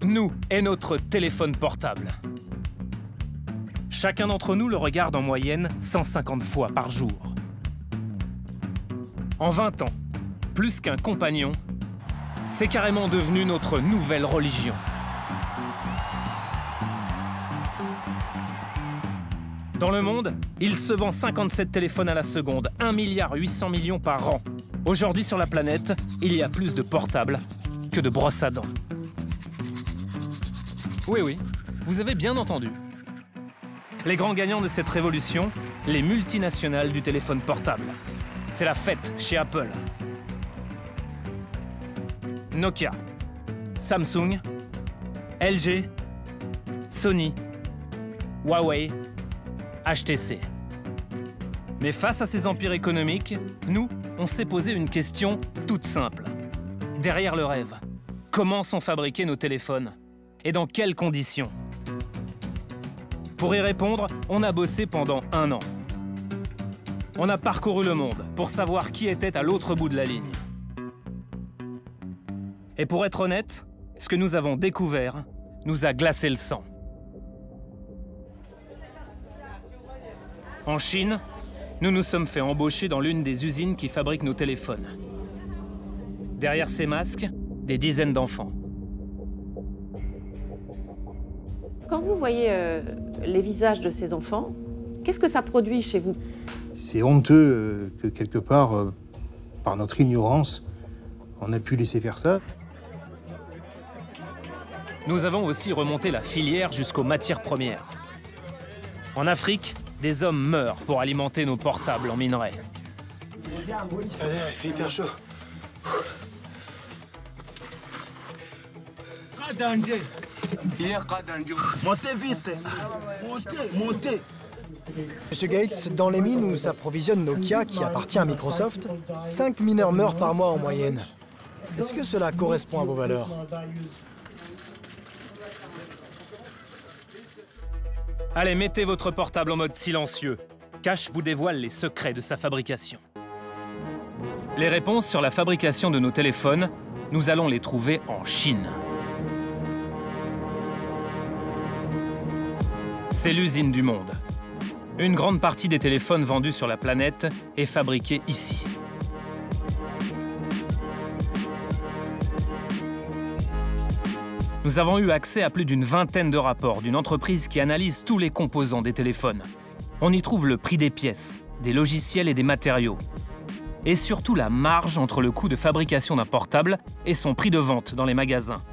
nous et notre téléphone portable. Chacun d'entre nous le regarde en moyenne 150 fois par jour. En 20 ans, plus qu'un compagnon, c'est carrément devenu notre nouvelle religion. Dans le monde, il se vend 57 téléphones à la seconde, 1,8 milliard par an. Aujourd'hui sur la planète, il y a plus de portables que de brosses à dents. Oui, vous avez bien entendu. Les grands gagnants de cette révolution, les multinationales du téléphone portable. C'est la fête chez Apple. Nokia, Samsung, LG, Sony, Huawei, HTC. Mais face à ces empires économiques, nous, on s'est posé une question toute simple. Derrière le rêve, comment sont fabriqués nos téléphones? Et dans quelles conditions? Pour y répondre, on a bossé pendant 1 an. On a parcouru le monde pour savoir qui était à l'autre bout de la ligne. Et pour être honnête, ce que nous avons découvert nous a glacé le sang. En Chine, nous nous sommes fait embaucher dans l'une des usines qui fabriquent nos téléphones. Derrière ces masques, des dizaines d'enfants. Quand vous voyez les visages de ces enfants, qu'est-ce que ça produit chez vous? C'est honteux que quelque part, par notre ignorance, on a pu laisser faire ça. Nous avons aussi remonté la filière jusqu'aux matières premières. En Afrique, des hommes meurent pour alimenter nos portables en minerai. Allez, il fait hyper chaud. Montez vite. Montez. Monsieur Gates, dans les mines où s'approvisionne Nokia, qui appartient à Microsoft, 5 mineurs meurent par mois en moyenne. Est-ce que cela correspond à vos valeurs? Allez, mettez votre portable en mode silencieux. Cash vous dévoile les secrets de sa fabrication. Les réponses sur la fabrication de nos téléphones, nous allons les trouver en Chine. C'est l'usine du monde. Une grande partie des téléphones vendus sur la planète est fabriquée ici. Nous avons eu accès à plus d'une vingtaine de rapports d'une entreprise qui analyse tous les composants des téléphones. On y trouve le prix des pièces, des logiciels et des matériaux. Et surtout la marge entre le coût de fabrication d'un portable et son prix de vente dans les magasins.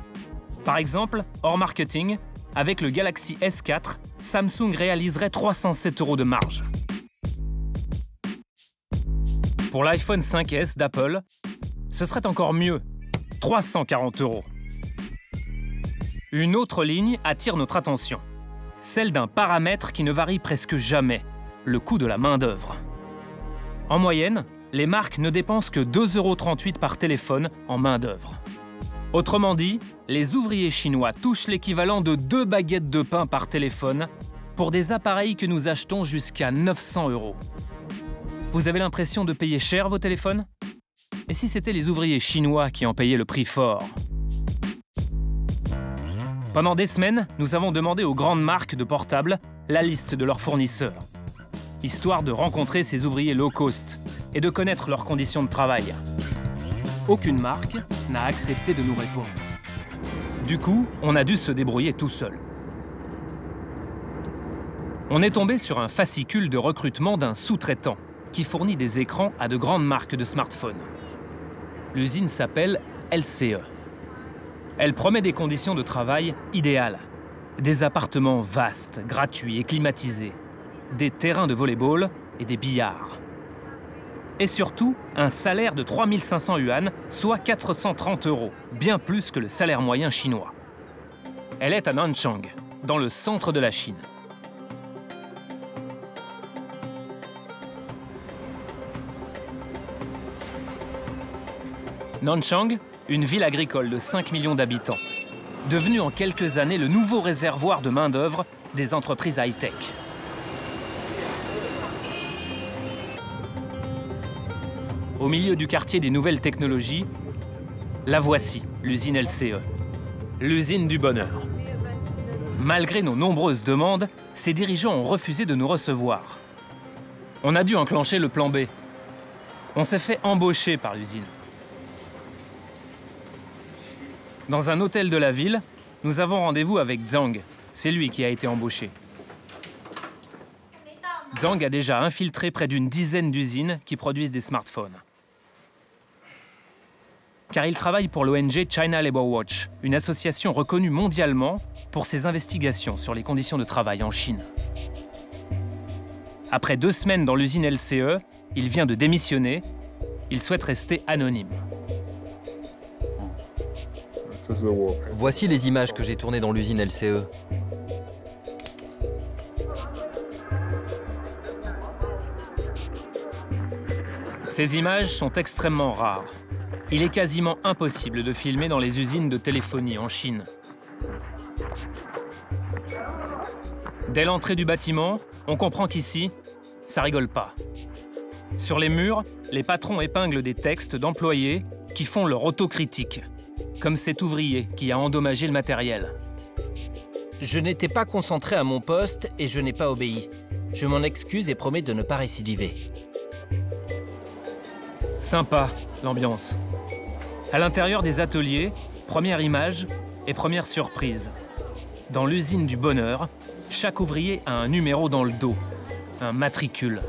Par exemple, hors marketing, avec le Galaxy S4, Samsung réaliserait 307 € de marge. Pour l'iPhone 5S d'Apple, ce serait encore mieux, 340 €. Une autre ligne attire notre attention, celle d'un paramètre qui ne varie presque jamais, le coût de la main-d'œuvre. En moyenne, les marques ne dépensent que 2,38 € par téléphone en main-d'œuvre. Autrement dit, les ouvriers chinois touchent l'équivalent de 2 baguettes de pain par téléphone pour des appareils que nous achetons jusqu'à 900 €. Vous avez l'impression de payer cher vos téléphones? Et si c'était les ouvriers chinois qui en payaient le prix fort? Pendant des semaines, nous avons demandé aux grandes marques de portables la liste de leurs fournisseurs, histoire de rencontrer ces ouvriers low cost et de connaître leurs conditions de travail. Aucune marque n'a accepté de nous répondre. Du coup, on a dû se débrouiller tout seul. On est tombé sur un fascicule de recrutement d'un sous-traitant qui fournit des écrans à de grandes marques de smartphones. L'usine s'appelle LCE. Elle promet des conditions de travail idéales. Des appartements vastes, gratuits et climatisés. Des terrains de volley-ball et des billards. Et surtout, un salaire de 3500 yuan, soit 430 €, bien plus que le salaire moyen chinois. Elle est à Nanchang, dans le centre de la Chine. Nanchang, une ville agricole de 5 millions d'habitants, devenue en quelques années le nouveau réservoir de main-d'œuvre des entreprises high-tech. Au milieu du quartier des nouvelles technologies, la voici, l'usine LCE. l'usine du bonheur. Malgré nos nombreuses demandes, ses dirigeants ont refusé de nous recevoir. On a dû enclencher le plan B. On s'est fait embaucher par l'usine. Dans un hôtel de la ville, nous avons rendez-vous avec Zhang. C'est lui qui a été embauché. Zhang a déjà infiltré près d'une dizaine d'usines qui produisent des smartphones. Car il travaille pour l'ONG China Labour Watch, une association reconnue mondialement pour ses investigations sur les conditions de travail en Chine. Après 2 semaines dans l'usine LCE, il vient de démissionner. Il souhaite rester anonyme. Voici les images que j'ai tournées dans l'usine LCE. Ces images sont extrêmement rares. Il est quasiment impossible de filmer dans les usines de téléphonie en Chine. Dès l'entrée du bâtiment, on comprend qu'ici, ça rigole pas. Sur les murs, les patrons épinglent des textes d'employés qui font leur autocritique, comme cet ouvrier qui a endommagé le matériel. Je n'étais pas concentré à mon poste et je n'ai pas obéi. Je m'en excuse et promets de ne pas récidiver. Sympa, l'ambiance. À l'intérieur des ateliers, première image et première surprise. Dans l'usine du bonheur, chaque ouvrier a un numéro dans le dos, un matricule.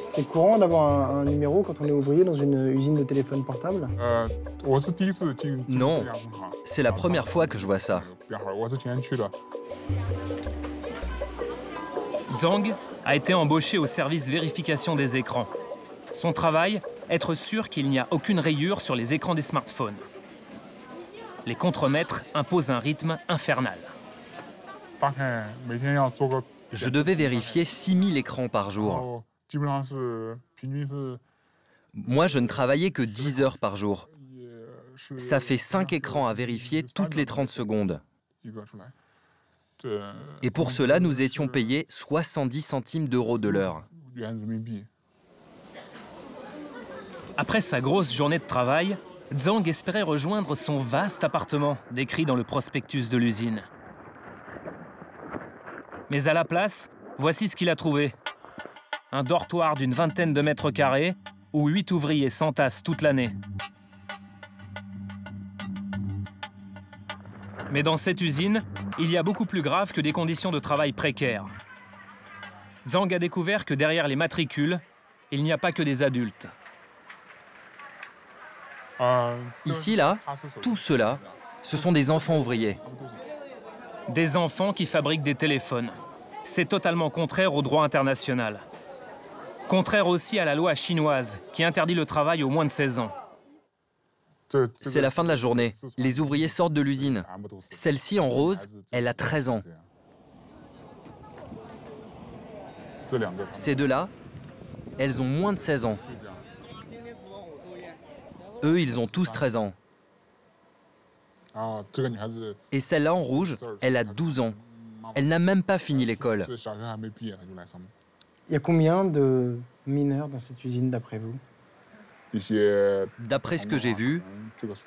C'est courant d'avoir un numéro quand on est ouvrier dans une usine de téléphone portable? Non, c'est la première fois que je vois ça. Zhang a été embauché au service vérification des écrans. Son travail, être sûr qu'il n'y a aucune rayure sur les écrans des smartphones. Les contremaîtres imposent un rythme infernal. Je devais vérifier 6000 écrans par jour. Moi, je ne travaillais que 10 heures par jour. Ça fait 5 écrans à vérifier toutes les 30 secondes. Et pour cela, nous étions payés 70 centimes d'euros de l'heure. Après sa grosse journée de travail, Zhang espérait rejoindre son vaste appartement décrit dans le prospectus de l'usine. Mais à la place, voici ce qu'il a trouvé. Un dortoir d'une vingtaine de mètres carrés où 8 ouvriers s'entassent toute l'année. Mais dans cette usine, il y a beaucoup plus grave que des conditions de travail précaires. Zhang a découvert que derrière les matricules, il n'y a pas que des adultes. Ici, là, tout cela, ce sont des enfants ouvriers. Des enfants qui fabriquent des téléphones. C'est totalement contraire au droit international. Contraire aussi à la loi chinoise, qui interdit le travail aux moins de 16 ans. C'est la fin de la journée. Les ouvriers sortent de l'usine. Celle-ci, en rose, elle a 13 ans. Ces deux-là, elles ont moins de 16 ans. Eux, ils ont tous 13 ans. Et celle-là, en rouge, elle a 12 ans. Elle n'a même pas fini l'école. Il y a combien de mineurs dans cette usine, d'après vous? D'après ce que j'ai vu,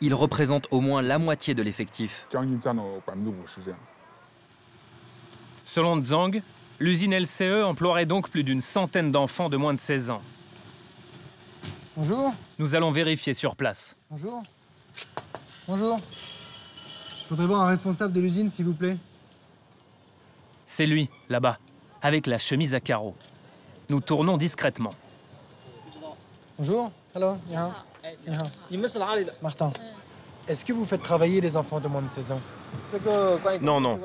ils représentent au moins la moitié de l'effectif. Selon Zhang, l'usine LCE emploierait donc plus d'une centaine d'enfants de moins de 16 ans. Bonjour. Nous allons vérifier sur place. Bonjour. Bonjour. Je voudrais voir un responsable de l'usine, s'il vous plaît. C'est lui, là-bas, avec la chemise à carreaux. Nous tournons discrètement. Bonjour. Hello. Martin. Est-ce que vous faites travailler des enfants de moins de 16 ans? Non, non.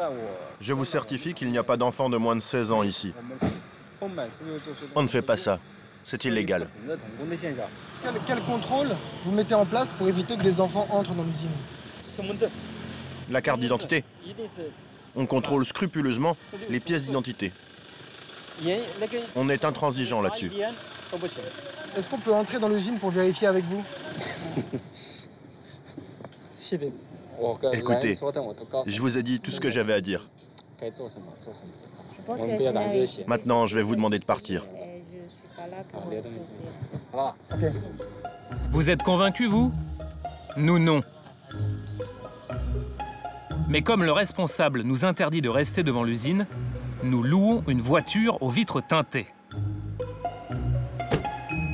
Je vous certifie qu'il n'y a pas d'enfants de moins de 16 ans ici. On ne fait pas ça. C'est illégal. Quel contrôle vous mettez en place pour éviter que des enfants entrent dans l'usine? La carte d'identité. On contrôle scrupuleusement les pièces d'identité. On est intransigeant là-dessus. Est-ce qu'on peut entrer dans l'usine pour vérifier avec vous? Écoutez, je vous ai dit tout ce que j'avais à dire. Maintenant, je vais vous demander de partir. Vous êtes convaincu, vous? Nous non. Mais comme le responsable nous interdit de rester devant l'usine, nous louons une voiture aux vitres teintées.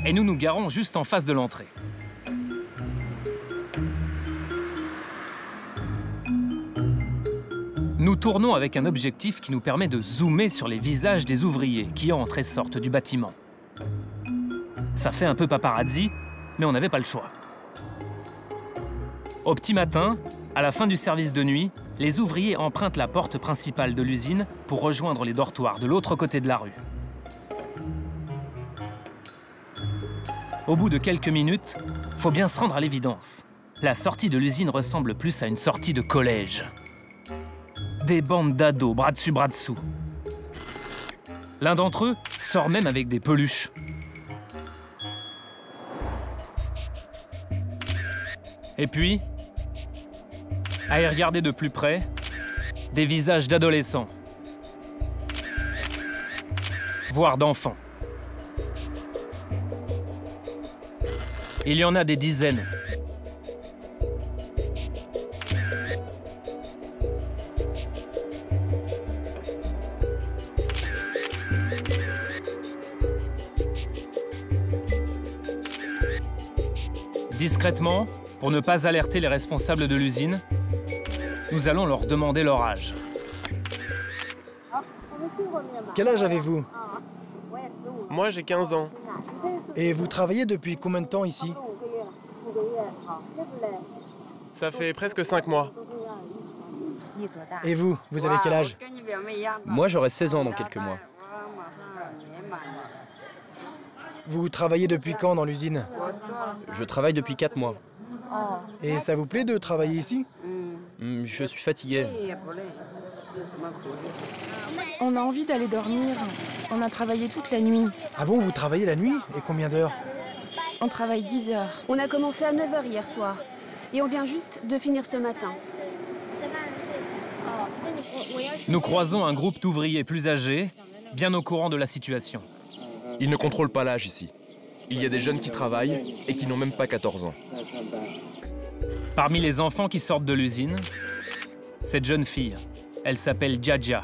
Et nous nous garons juste en face de l'entrée. Nous tournons avec un objectif qui nous permet de zoomer sur les visages des ouvriers qui entrent et sortent du bâtiment. Ça fait un peu paparazzi, mais on n'avait pas le choix. Au petit matin, à la fin du service de nuit, les ouvriers empruntent la porte principale de l'usine pour rejoindre les dortoirs de l'autre côté de la rue. Au bout de quelques minutes, faut bien se rendre à l'évidence. La sortie de l'usine ressemble plus à une sortie de collège. Des bandes d'ados, bras dessus, bras dessous. L'un d'entre eux sort même avec des peluches. Et puis, à y regarder de plus près, des visages d'adolescents, voire d'enfants. Il y en a des dizaines. Discrètement, pour ne pas alerter les responsables de l'usine, nous allons leur demander leur âge. Quel âge avez-vous? Moi, j'ai 15 ans. Et vous travaillez depuis combien de temps ici? Ça fait presque 5 mois. Et vous avez quel âge? Moi, j'aurai 16 ans dans quelques mois. Vous travaillez depuis quand dans l'usine? Je travaille depuis 4 mois. Et ça vous plaît de travailler ici? Je suis fatigué. On a envie d'aller dormir. On a travaillé toute la nuit. Ah bon, vous travaillez la nuit? Et combien d'heures? On travaille 10 heures. On a commencé à 9 h hier soir. Et on vient juste de finir ce matin. Nous croisons un groupe d'ouvriers plus âgés, bien au courant de la situation. Ils ne contrôlent pas l'âge ici. Il y a des jeunes qui travaillent et qui n'ont même pas 14 ans. Parmi les enfants qui sortent de l'usine, cette jeune fille, elle s'appelle Jaja.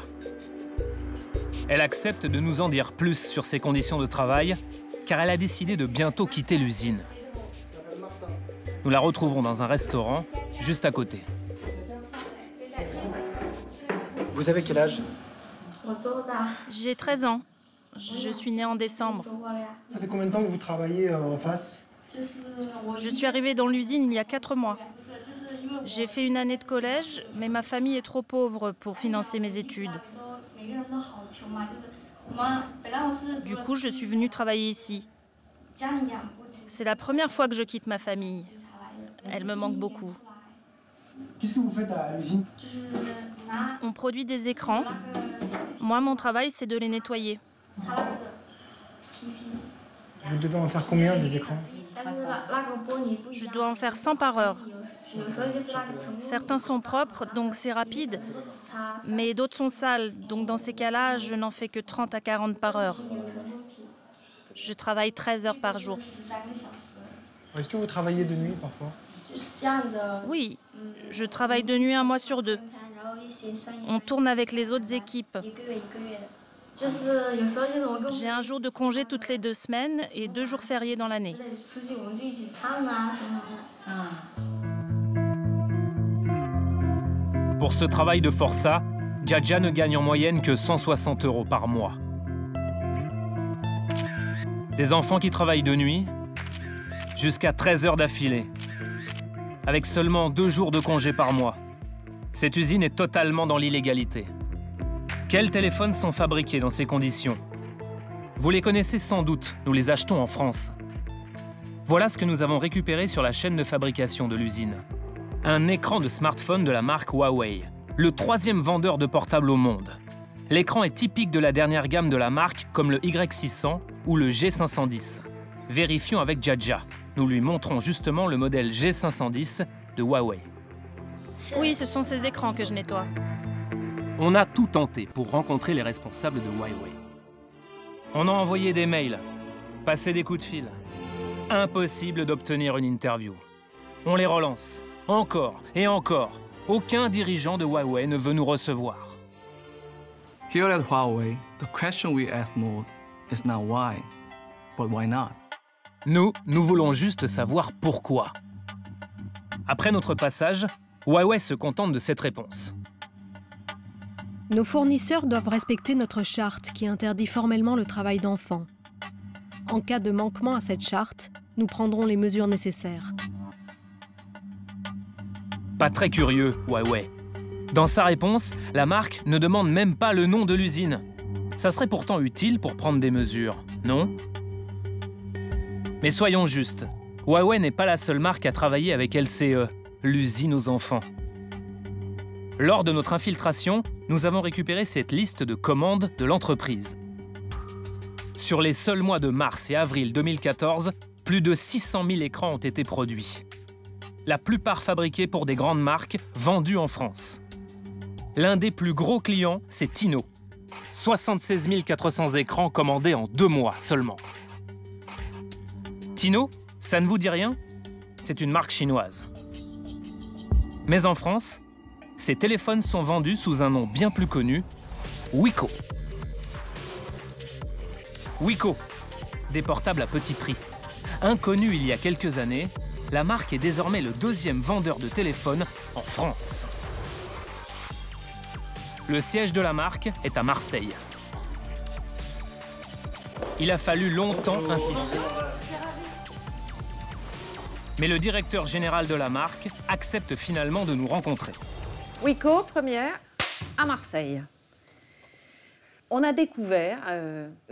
Elle accepte de nous en dire plus sur ses conditions de travail, car elle a décidé de bientôt quitter l'usine. Nous la retrouvons dans un restaurant, juste à côté. Vous avez quel âge? J'ai 13 ans. Je suis née en décembre. Ça fait combien de temps que vous travaillez en face? Je suis arrivée dans l'usine il y a 4 mois. J'ai fait une année de collège, mais ma famille est trop pauvre pour financer mes études. Du coup, je suis venue travailler ici. C'est la première fois que je quitte ma famille. Elle me manque beaucoup. Qu'est-ce que vous faites à l'usine? On produit des écrans. Moi, mon travail, c'est de les nettoyer. Vous devez en faire combien des écrans? Je dois en faire 100 par heure. Certains sont propres, donc c'est rapide, mais d'autres sont sales, donc dans ces cas-là, je n'en fais que 30 à 40 par heure. Je travaille 13 heures par jour. Est-ce que vous travaillez de nuit parfois? Oui, je travaille de nuit 1 mois sur 2. On tourne avec les autres équipes. J'ai un jour de congé toutes les 2 semaines et 2 jours fériés dans l'année. Pour ce travail de forçat, Jaja ne gagne en moyenne que 160 € par mois. Des enfants qui travaillent de nuit, jusqu'à 13 heures d'affilée, avec seulement 2 jours de congé par mois. Cette usine est totalement dans l'illégalité. Quels téléphones sont fabriqués dans ces conditions? Vous les connaissez sans doute, nous les achetons en France. Voilà ce que nous avons récupéré sur la chaîne de fabrication de l'usine. Un écran de smartphone de la marque Huawei, le 3e vendeur de portables au monde. L'écran est typique de la dernière gamme de la marque, comme le Y600 ou le G510. Vérifions avec Jaja. Nous lui montrons justement le modèle G510 de Huawei. Oui, ce sont ces écrans que je nettoie. On a tout tenté pour rencontrer les responsables de Huawei. On a envoyé des mails, passé des coups de fil. Impossible d'obtenir une interview. On les relance, encore et encore. Aucun dirigeant de Huawei ne veut nous recevoir. Here at Huawei, the question we ask most is not why, but why not? Nous voulons juste savoir pourquoi. Après notre passage, Huawei se contente de cette réponse. Nos fournisseurs doivent respecter notre charte qui interdit formellement le travail d'enfants. En cas de manquement à cette charte, nous prendrons les mesures nécessaires. Pas très curieux, Huawei. Dans sa réponse, la marque ne demande même pas le nom de l'usine. Ça serait pourtant utile pour prendre des mesures, non? Mais soyons justes, Huawei n'est pas la seule marque à travailler avec LCE, l'usine aux enfants. Lors de notre infiltration, nous avons récupéré cette liste de commandes de l'entreprise. Sur les seuls mois de mars et avril 2014, plus de 600 000 écrans ont été produits. La plupart fabriqués pour des grandes marques vendues en France. L'un des plus gros clients, c'est Tino. 76 400 écrans commandés en 2 mois seulement. Tino, ça ne vous dit rien? C'est une marque chinoise. Mais en France, ces téléphones sont vendus sous un nom bien plus connu, Wiko. Wiko, des portables à petit prix. Inconnue il y a quelques années, la marque est désormais le 2e vendeur de téléphones en France. Le siège de la marque est à Marseille. Il a fallu longtemps insister. Mais le directeur général de la marque accepte finalement de nous rencontrer. Wiko, première, à Marseille. On a découvert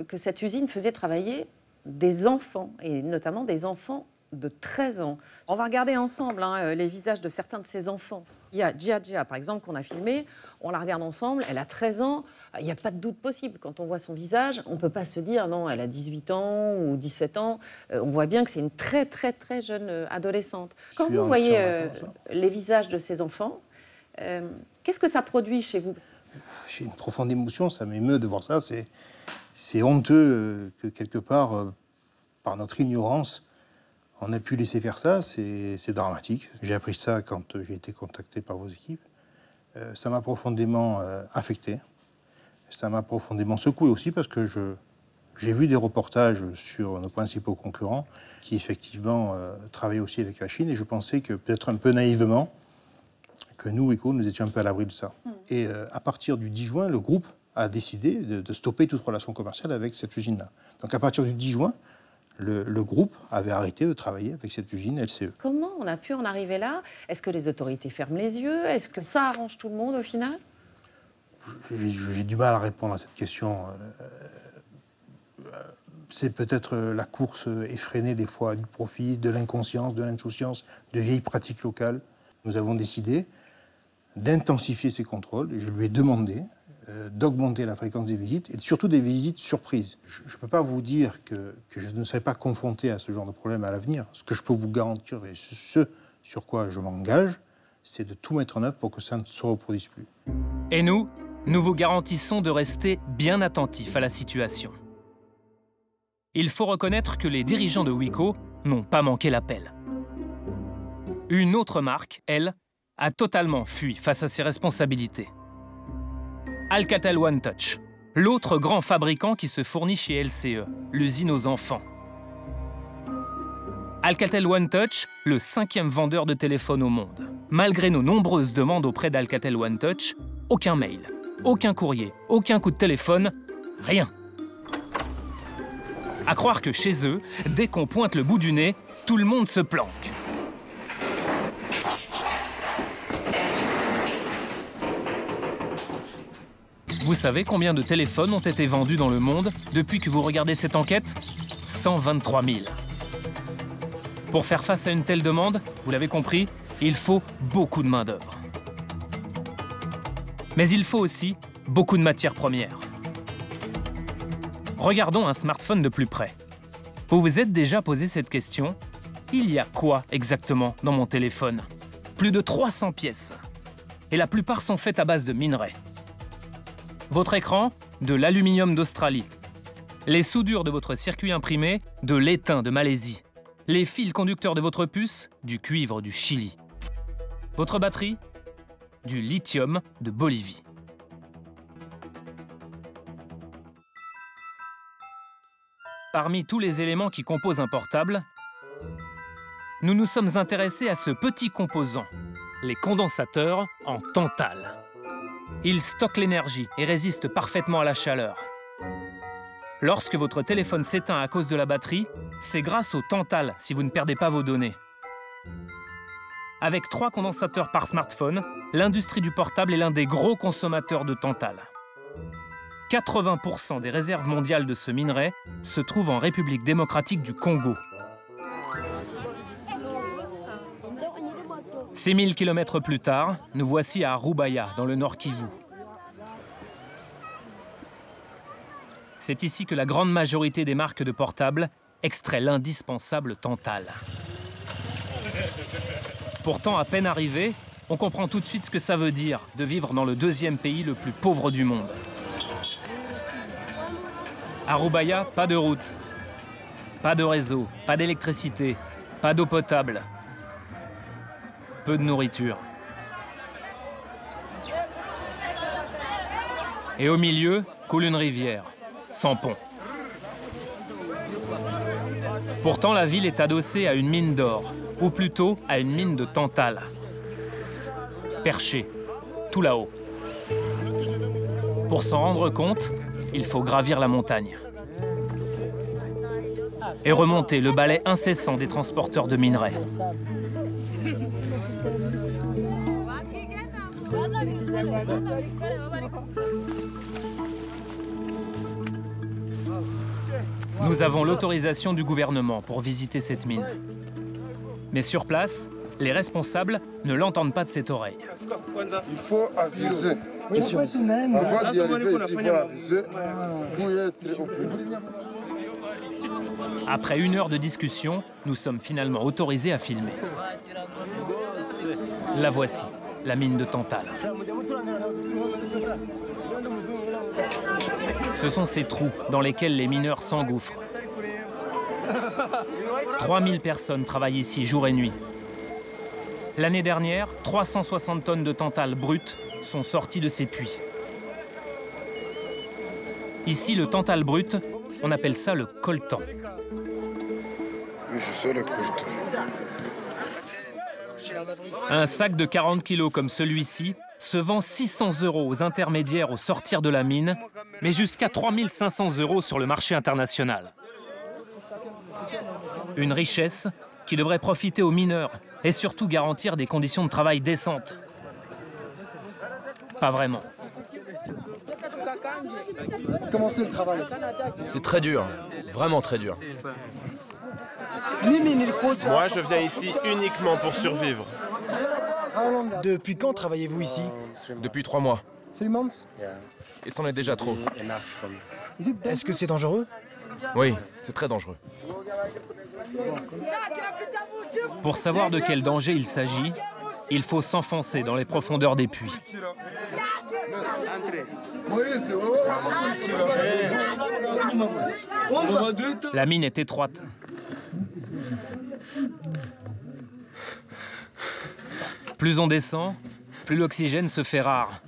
que cette usine faisait travailler des enfants, et notamment des enfants de 13 ans. On va regarder ensemble les visages de certains de ces enfants. Il y a Jia, par exemple, qu'on a filmé. On la regarde ensemble, elle a 13 ans. Il n'y a pas de doute possible. Quand on voit son visage, on ne peut pas se dire, non, elle a 18 ans ou 17 ans. On voit bien que c'est une très, très, très jeune adolescente. Quand vous voyez les visages de ces enfants, qu'est-ce que ça produit chez vous? J'ai une profonde émotion, ça m'émeut de voir ça. C'est honteux que quelque part, par notre ignorance, on a pu laisser faire ça, c'est dramatique. J'ai appris ça quand j'ai été contacté par vos équipes. Ça m'a profondément affecté. Ça m'a profondément secoué aussi parce que j'ai vu des reportages sur nos principaux concurrents qui effectivement travaillaient aussi avec la Chine et je pensais que peut-être un peu naïvement que nous, Wiko, nous étions un peu à l'abri de ça. Et à partir du 10 juin, le groupe a décidé de stopper toute relation commerciale avec cette usine-là. Donc à partir du 10 juin, le groupe avait arrêté de travailler avec cette usine LCE. Comment on a pu en arriver là? Est-ce que les autorités ferment les yeux? Est-ce que ça arrange tout le monde au final? J'ai du mal à répondre à cette question. C'est peut-être la course effrénée des fois du profit, de l'inconscience, de l'insouciance, de vieilles pratiques locales. Nous avons décidé d'intensifier ces contrôles. Je lui ai demandé d'augmenter la fréquence des visites et surtout des visites surprises. Je ne peux pas vous dire que je ne serai pas confronté à ce genre de problème à l'avenir. Ce que je peux vous garantir et ce sur quoi je m'engage, c'est de tout mettre en œuvre pour que ça ne se reproduise plus. Et nous vous garantissons de rester bien attentifs à la situation. Il faut reconnaître que les dirigeants de Wiko n'ont pas manqué l'appel. Une autre marque, elle, a totalement fui face à ses responsabilités. Alcatel One Touch, l'autre grand fabricant qui se fournit chez LCE, l'usine aux enfants. Alcatel One Touch, le 5e vendeur de téléphones au monde. Malgré nos nombreuses demandes auprès d'Alcatel One Touch, aucun mail, aucun courrier, aucun coup de téléphone, rien. À croire que chez eux, dès qu'on pointe le bout du nez, tout le monde se planque. Vous savez combien de téléphones ont été vendus dans le monde depuis que vous regardez cette enquête? 123 000. Pour faire face à une telle demande, vous l'avez compris, il faut beaucoup de main-d'œuvre. Mais il faut aussi beaucoup de matières premières. Regardons un smartphone de plus près. Vous vous êtes déjà posé cette question? Il y a quoi exactement dans mon téléphone? Plus de 300 pièces. Et la plupart sont faites à base de minerais. Votre écran, de l'aluminium d'Australie. Les soudures de votre circuit imprimé, de l'étain de Malaisie. Les fils conducteurs de votre puce, du cuivre du Chili. Votre batterie, du lithium de Bolivie. Parmi tous les éléments qui composent un portable, nous nous sommes intéressés à ce petit composant, les condensateurs en tantale. Ils stockent l'énergie et résistent parfaitement à la chaleur. Lorsque votre téléphone s'éteint à cause de la batterie, c'est grâce au tantale si vous ne perdez pas vos données. Avec 3 condensateurs par smartphone, l'industrie du portable est l'un des gros consommateurs de tantale. 80% des réserves mondiales de ce minerai se trouvent en République démocratique du Congo. 6000 km plus tard, nous voici à Rubaya, dans le Nord Kivu. C'est ici que la grande majorité des marques de portables extrait l'indispensable tantale. Pourtant, à peine arrivé, on comprend tout de suite ce que ça veut dire de vivre dans le 2e pays le plus pauvre du monde. À Rubaya, pas de route, pas de réseau, pas d'électricité, pas d'eau potable, peu de nourriture. Et au milieu, coule une rivière, sans pont. Pourtant, la ville est adossée à une mine d'or, ou plutôt à une mine de tantale. Perchée, tout là-haut. Pour s'en rendre compte, il faut gravir la montagne. Et remonter le balai incessant des transporteurs de minerais. Nous avons l'autorisation du gouvernement pour visiter cette mine. Mais sur place, les responsables ne l'entendent pas de cette oreille. Il faut aviser. Avant d'y arriver ici, il faut aviser pour être au public. Après 1 heure de discussion, nous sommes finalement autorisés à filmer. La voici, la mine de tantale. Ce sont ces trous dans lesquels les mineurs s'engouffrent. 3000 personnes travaillent ici jour et nuit. L'année dernière, 360 tonnes de tantale brut sont sorties de ces puits. Ici, le tantale brut, on appelle ça le coltan. Oui, je sais le coltan. Un sac de 40 kilos comme celui-ci se vend 600 € aux intermédiaires au sortir de la mine, mais jusqu'à 3500 € sur le marché international. Une richesse qui devrait profiter aux mineurs et surtout garantir des conditions de travail décentes. Pas vraiment. Comment c'est le travail? C'est très dur, vraiment très dur. Moi, je viens ici uniquement pour survivre. Depuis quand travaillez-vous ici? Depuis 3 mois. Et c'en est déjà trop. Est-ce que c'est dangereux? Oui, c'est très dangereux. Pour savoir de quel danger il s'agit, il faut s'enfoncer dans les profondeurs des puits. La mine est étroite. Plus on descend, plus l'oxygène se fait rare.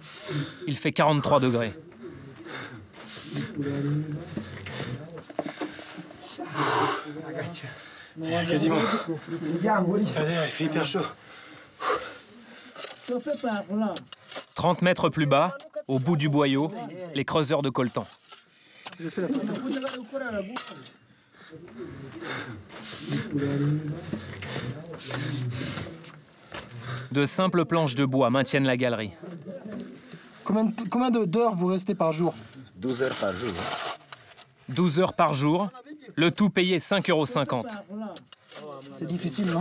Il fait 43 degrés. Quasiment. Regardez, il fait hyper chaud. 30 mètres plus bas, au bout du boyau, les creuseurs de coltan. De simples planches de bois maintiennent la galerie. Combien d'heures vous restez par jour? 12 heures par jour. 12 heures par jour, le tout payé 5,50 €. C'est difficile, non?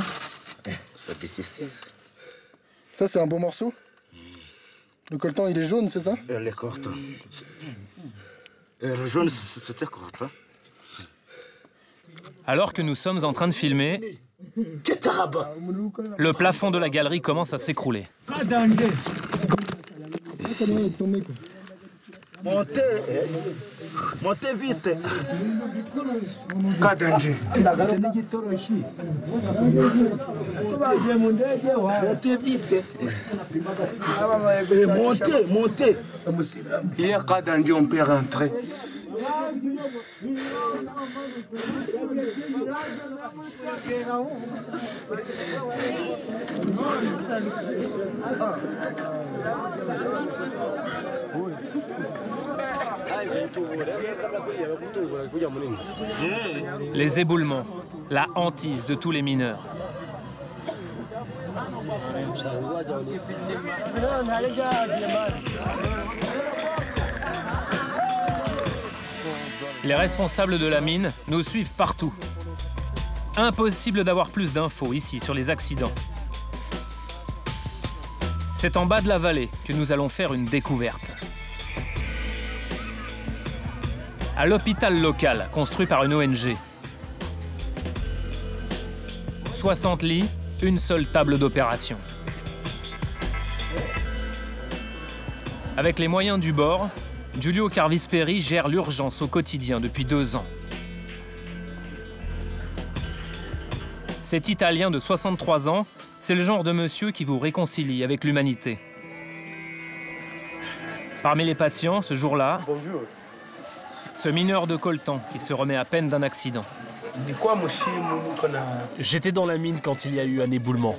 C'est difficile. Ça, c'est un beau morceau? Le coltan, il est jaune, c'est ça? Le coltan. Le jaune, c'était coltan. Alors que nous sommes en train de filmer, le plafond de la galerie commence à s'écrouler. Montez vite. Kadanje. Montez vite. Montez, montez. Hier, Kadanje, on peut rentrer. Les éboulements, la hantise de tous les mineurs. Les responsables de la mine nous suivent partout. Impossible d'avoir plus d'infos ici sur les accidents. C'est en bas de la vallée que nous allons faire une découverte. À l'hôpital local, construit par une ONG. 60 lits, une seule table d'opération. Avec les moyens du bord, Giulio Carvisperi gère l'urgence au quotidien depuis 2 ans. Cet Italien de 63 ans, c'est le genre de monsieur qui vous réconcilie avec l'humanité. Parmi les patients, ce jour-là, ce mineur de coltan qui se remet à peine d'un accident. J'étais dans la mine quand il y a eu un éboulement.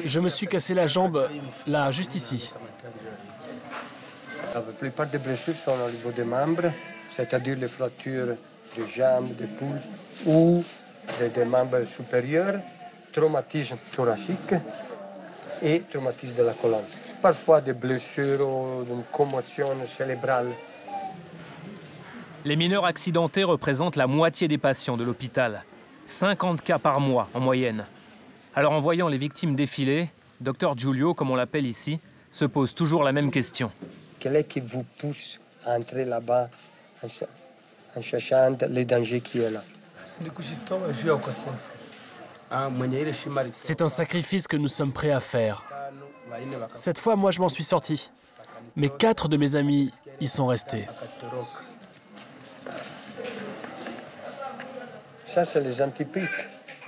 Je me suis cassé la jambe, là, juste ici. La plupart des blessures sont au niveau des membres, c'est-à-dire les fractures des jambes, des pouces ou des membres supérieurs, traumatisme thoracique et traumatisme de la colonne. Parfois des blessures ou une commotion cérébrale. Les mineurs accidentés représentent la moitié des patients de l'hôpital. 50 cas par mois en moyenne. Alors en voyant les victimes défiler, Dr Giulio, comme on l'appelle ici, se pose toujours la même question. Quel est qui vous pousse à entrer là-bas en cherchant les dangers qui est là? C'est un sacrifice que nous sommes prêts à faire. Cette fois, moi, je m'en suis sorti. Mais 4 de mes amis y sont restés. Ça, c'est les antipiques.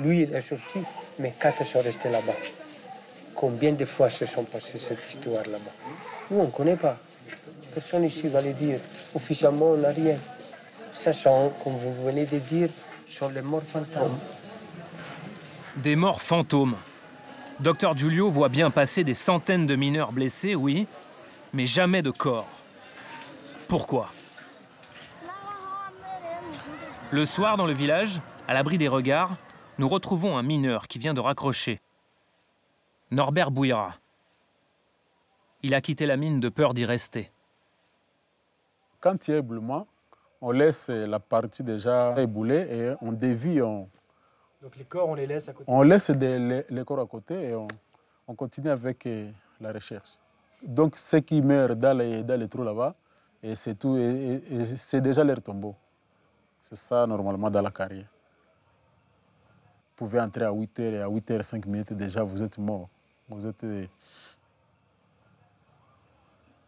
Lui, il est sorti, mais 4 sont restés là-bas. Combien de fois se sont passées cette histoire là-bas? Nous, on ne connaît pas. Personne ici va le dire. Officiellement, on n'a rien. Ça, sont, comme vous venez de dire, sont les morts fantômes. Des morts fantômes. Dr Giulio voit bien passer des centaines de mineurs blessés, oui, mais jamais de corps. Pourquoi? Le soir, dans le village, à l'abri des regards, nous retrouvons un mineur qui vient de raccrocher. Norbert Bouira. Il a quitté la mine de peur d'y rester. Quand il y a éboulement, on laisse la partie déjà éboulée et on dévie. Donc les corps, on les laisse à côté? On laisse les corps à côté et on continue avec la recherche. Donc ceux qui meurent dans les trous là-bas, et c'est tout, et c'est déjà leur tombeau. C'est ça normalement dans la carrière. Vous pouvez entrer à 8h et à 8h05 déjà vous êtes mort.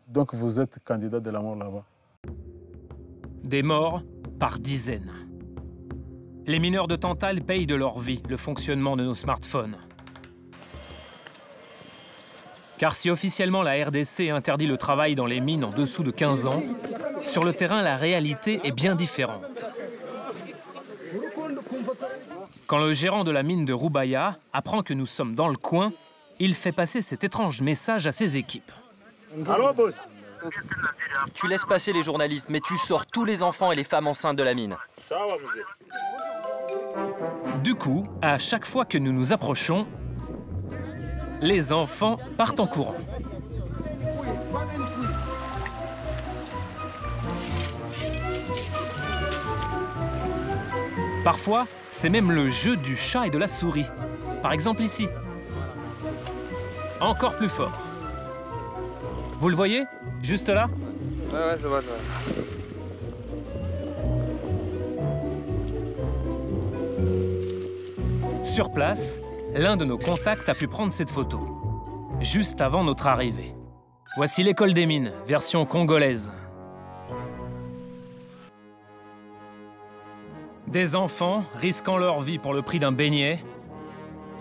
Donc vous êtes candidat de la mort là-bas. Des morts par dizaines. Les mineurs de Tantale payent de leur vie le fonctionnement de nos smartphones. Car si officiellement la RDC interdit le travail dans les mines en dessous de 15 ans, sur le terrain, la réalité est bien différente. Quand le gérant de la mine de Roubaïa apprend que nous sommes dans le coin, il fait passer cet étrange message à ses équipes. Allô, boss? Tu laisses passer les journalistes, mais tu sors tous les enfants et les femmes enceintes de la mine. Du coup, à chaque fois que nous nous approchons, les enfants partent en courant. Parfois, c'est même le jeu du chat et de la souris. Par exemple ici. Encore plus fort. Vous le voyez? Juste là? Ouais, je vois. Sur place, l'un de nos contacts a pu prendre cette photo, juste avant notre arrivée. Voici l'école des mines, version congolaise. Des enfants risquant leur vie pour le prix d'un beignet,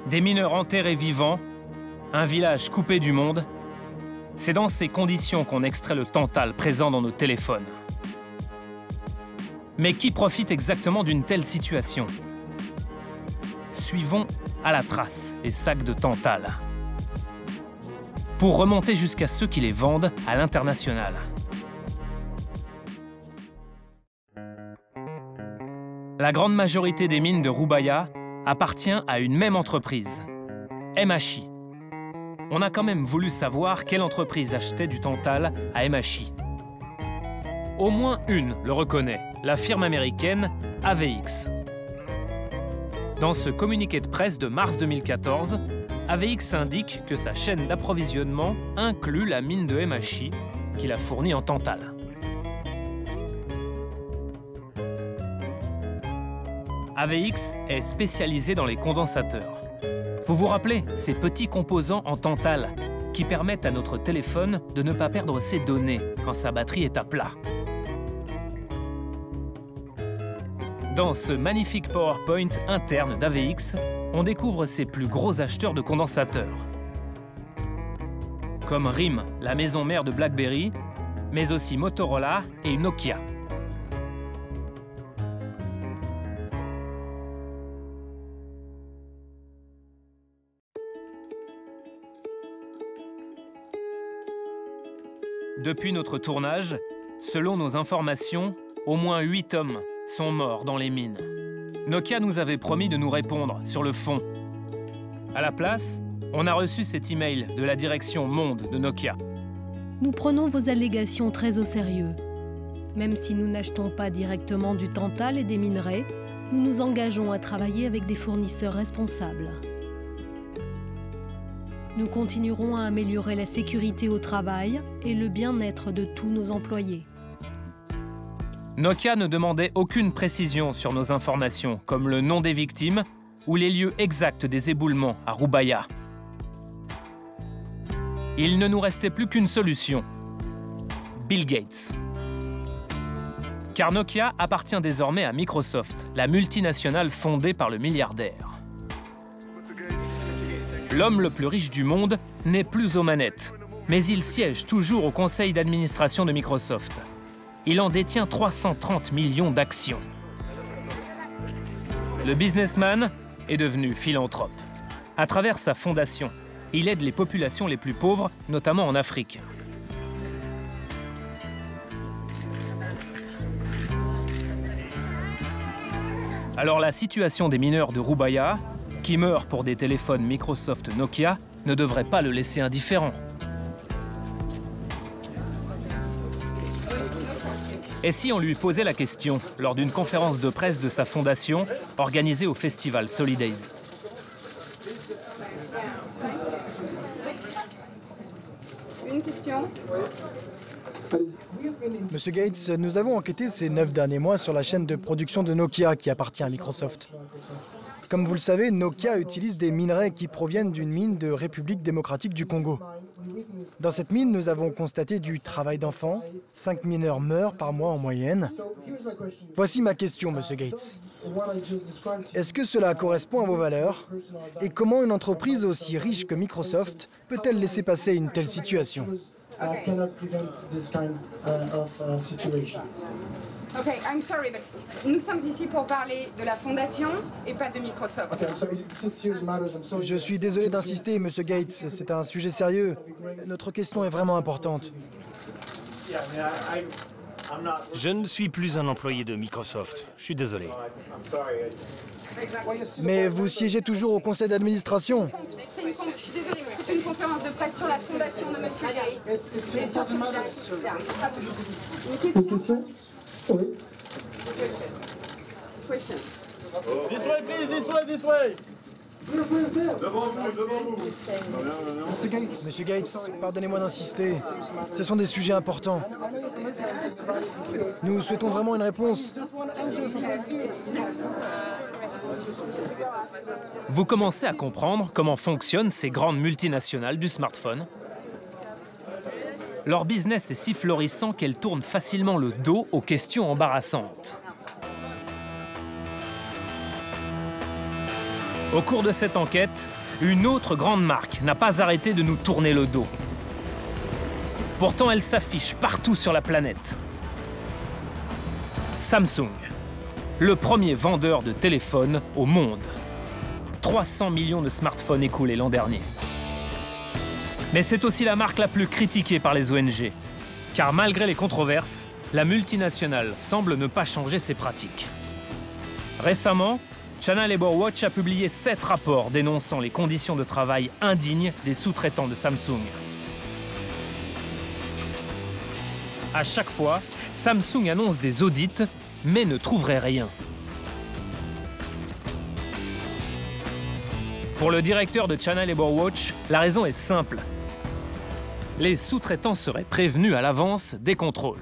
des mineurs enterrés vivants, un village coupé du monde. C'est dans ces conditions qu'on extrait le tantal présent dans nos téléphones. Mais qui profite exactement d'une telle situation? Suivons à la trace les sacs de tantal, pour remonter jusqu'à ceux qui les vendent à l'international. La grande majorité des mines de Roubaïa appartient à une même entreprise, MHI. On a quand même voulu savoir quelle entreprise achetait du tantal à MHI. Au moins une le reconnaît, la firme américaine AVX. Dans ce communiqué de presse de mars 2014, AVX indique que sa chaîne d'approvisionnement inclut la mine de MHI qui la fournit en tantal. AVX est spécialisé dans les condensateurs. Vous vous rappelez, ces petits composants en tantal qui permettent à notre téléphone de ne pas perdre ses données quand sa batterie est à plat. Dans ce magnifique PowerPoint interne d'AVX, on découvre ses plus gros acheteurs de condensateurs. Comme RIM, la maison mère de BlackBerry, mais aussi Motorola et Nokia. Depuis notre tournage, selon nos informations, au moins 8 hommes sont morts dans les mines. Nokia nous avait promis de nous répondre sur le fond. À la place, on a reçu cet email de la direction Monde de Nokia. Nous prenons vos allégations très au sérieux. Même si nous n'achetons pas directement du tantal et des minerais, nous nous engageons à travailler avec des fournisseurs responsables. Nous continuerons à améliorer la sécurité au travail et le bien-être de tous nos employés. Nokia ne demandait aucune précision sur nos informations, comme le nom des victimes ou les lieux exacts des éboulements à Roubaïa. Il ne nous restait plus qu'une solution: Bill Gates. Car Nokia appartient désormais à Microsoft, la multinationale fondée par le milliardaire. L'homme le plus riche du monde n'est plus aux manettes, mais il siège toujours au conseil d'administration de Microsoft. Il en détient 330 millions d'actions. Le businessman est devenu philanthrope. À travers sa fondation, il aide les populations les plus pauvres, notamment en Afrique. Alors la situation des mineurs de Roubaïa, qui meurent pour des téléphones Microsoft Nokia, ne devrait pas le laisser indifférent. Et si on lui posait la question lors d'une conférence de presse de sa fondation organisée au festival Solidays? Une question. Monsieur Gates, nous avons enquêté ces 9 derniers mois sur la chaîne de production de Nokia qui appartient à Microsoft. Comme vous le savez, Nokia utilise des minerais qui proviennent d'une mine de République démocratique du Congo. Dans cette mine, nous avons constaté du travail d'enfants. 5 mineurs meurent par mois en moyenne. Voici ma question, Monsieur Gates. Est-ce que cela correspond à vos valeurs? Et comment une entreprise aussi riche que Microsoft peut-elle laisser passer une telle situation? Ok, I'm sorry, but nous sommes ici pour parler de la fondation et pas de Microsoft. Je suis désolé d'insister, Monsieur Gates, c'est un sujet sérieux. Notre question est vraiment importante. Je ne suis plus un employé de Microsoft. Je suis désolé. Mais vous siégez toujours au conseil d'administration. Je suis désolée, mais c'est une conférence de presse sur la fondation de M. Gates. Et sur Une question? Oui. Question. This way, please, this way, this way. Devant vous. Monsieur Gates, pardonnez-moi d'insister. Ce sont des sujets importants. Nous souhaitons vraiment une réponse. Vous commencez à comprendre comment fonctionnent ces grandes multinationales du smartphone? Leur business est si florissant qu'elles tournent facilement le dos aux questions embarrassantes. Au cours de cette enquête, une autre grande marque n'a pas arrêté de nous tourner le dos. Pourtant, elle s'affiche partout sur la planète. Samsung, le premier vendeur de téléphones au monde. 300 millions de smartphones écoulés l'an dernier. Mais c'est aussi la marque la plus critiquée par les ONG. Car malgré les controverses, la multinationale semble ne pas changer ses pratiques. Récemment, China Labour Watch a publié 7 rapports dénonçant les conditions de travail indignes des sous-traitants de Samsung. À chaque fois, Samsung annonce des audits, mais ne trouverait rien. Pour le directeur de China Labour Watch, la raison est simple. Les sous-traitants seraient prévenus à l'avance des contrôles.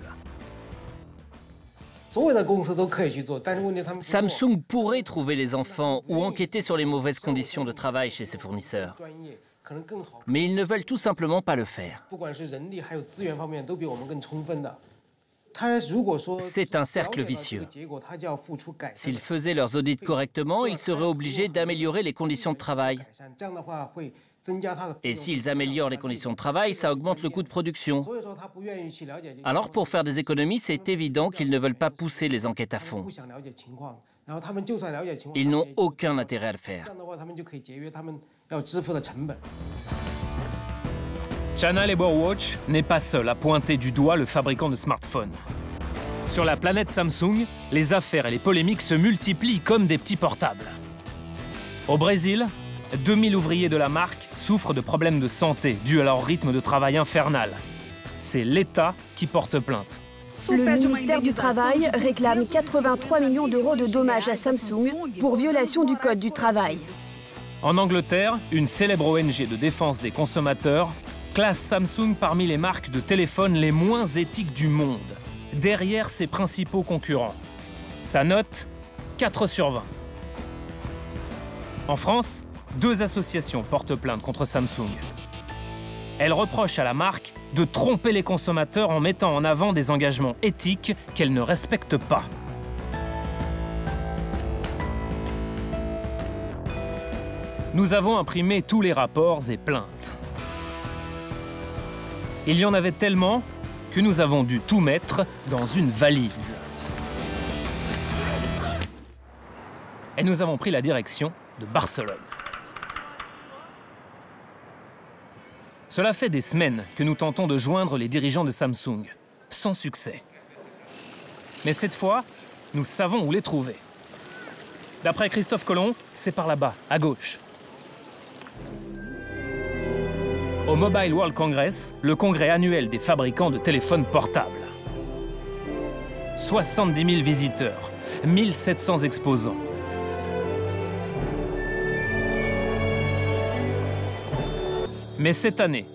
Samsung pourrait trouver les enfants ou enquêter sur les mauvaises conditions de travail chez ses fournisseurs. Mais ils ne veulent tout simplement pas le faire. C'est un cercle vicieux. S'ils faisaient leurs audits correctement, ils seraient obligés d'améliorer les conditions de travail. Et s'ils améliorent les conditions de travail, ça augmente le coût de production. Alors pour faire des économies, c'est évident qu'ils ne veulent pas pousser les enquêtes à fond. Ils n'ont aucun intérêt à le faire. China Labour Watch n'est pas seul à pointer du doigt le fabricant de smartphones. Sur la planète Samsung, les affaires et les polémiques se multiplient comme des petits portables. Au Brésil, 2000 ouvriers de la marque souffrent de problèmes de santé dus à leur rythme de travail infernal. C'est l'État qui porte plainte. Le ministère du Travail réclame 83 millions d'euros de dommages à Samsung pour violation du Code du travail. En Angleterre, une célèbre ONG de défense des consommateurs classe Samsung parmi les marques de téléphones les moins éthiques du monde, derrière ses principaux concurrents. Sa note, 4 sur 20. En France, 2 associations portent plainte contre Samsung. Elles reprochent à la marque de tromper les consommateurs en mettant en avant des engagements éthiques qu'elle ne respecte pas. Nous avons imprimé tous les rapports et plaintes. Il y en avait tellement que nous avons dû tout mettre dans une valise. Et nous avons pris la direction de Barcelone. Cela fait des semaines que nous tentons de joindre les dirigeants de Samsung, sans succès. Mais cette fois, nous savons où les trouver. D'après Christophe Colomb, c'est par là-bas, à gauche. Au Mobile World Congress, le congrès annuel des fabricants de téléphones portables. 70 000 visiteurs, 1700 exposants. Mais cette année,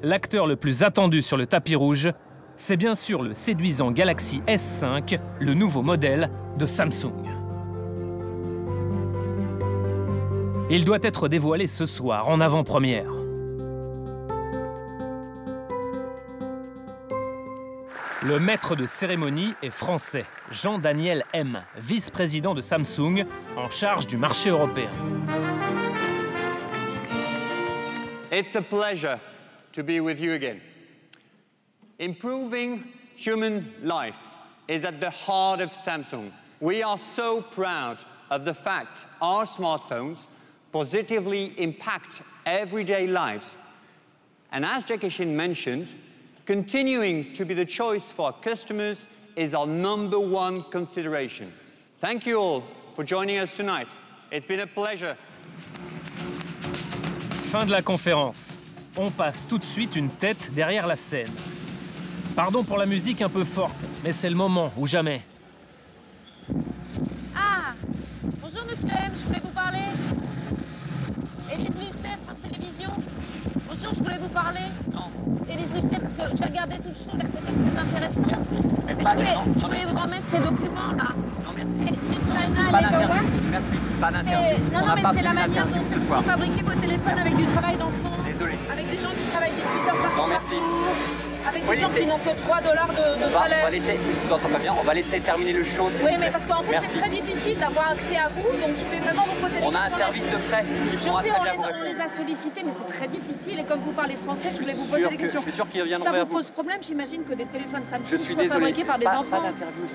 l'acteur le plus attendu sur le tapis rouge, c'est bien sûr le séduisant Galaxy S5, le nouveau modèle de Samsung. Il doit être dévoilé ce soir en avant-première. Le maître de cérémonie est français, Jean-Daniel M, vice-président de Samsung, en charge du marché européen. It's a pleasure to be with you again. Improving human life is at the heart of Samsung. We are so proud of the fact our smartphones positively impact everyday lives. And as Jekishin mentioned, continuing to be the choice for our customers is our #1 consideration. Thank you all for joining us tonight. It's been a pleasure. Fin de la conférence. On passe tout de suite une tête derrière la scène. Pardon pour la musique un peu forte, mais c'est le moment ou jamais. Ah, bonjour monsieur M, je voulais vous parler. Élise Lucet, France Télévisions. Bonjour, je voulais vous parler. Non. Élise Lucet, parce que j'ai regardé tout le show, là, c'était très intéressant. Merci. Je voulais vous remettre ces documents-là. Non, merci. C'est China Labour Watch. Merci. Pas d'intérêt. Non, mais c'est la manière dont sont fabriqués vos téléphones avec du travail d'enfant. Désolé. Avec des gens qui travaillent 18 heures par jour. avec des gens qui n'ont que 3 $ de salaire. On va laisser, je vous entends pas bien, on va laisser terminer le show. Oui, mais parce qu'en fait, c'est très difficile d'avoir accès à vous, donc je voulais vraiment vous poser des questions. On a un service de presse qui pourra très bien vous répondre. On les a sollicités, mais c'est très difficile. Et comme vous parlez français, je voulais vous poser des questions. Je suis sûr qu'ils reviendront Ça vers vous vous. pose problème, j'imagine, que des téléphones Samsung soient fabriqués par des enfants.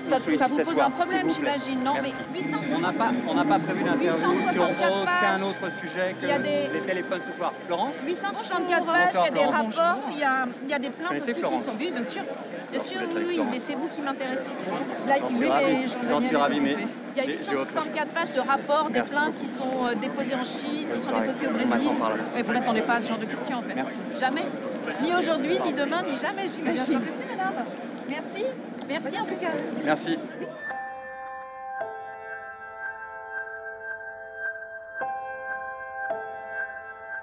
Ça vous pose un s'il problème, vous plaît. j'imagine. Non, mais On n'a pas prévu d'interview sur 864 aucun pages. autre sujet que Il y a des- les téléphones ce soir. Florence 864 pages, il y a des Florence. rapports, il y a des plaintes connaissez aussi qui Florence sont... Oui, bien sûr. Bien sûr, oui, mais c'est vous qui m'intéressez. J'en suis ravi. J'en suis ravi, mais Il y a 864 pages de rapports, des plaintes qui sont déposées en Chine, qui sont déposées au Brésil. Ouais, vous n'attendez pas à ce genre de questions, en fait. Jamais. Ni aujourd'hui, ni demain, ni jamais, j'imagine. Merci, madame. Merci. Merci, en tout cas. Merci.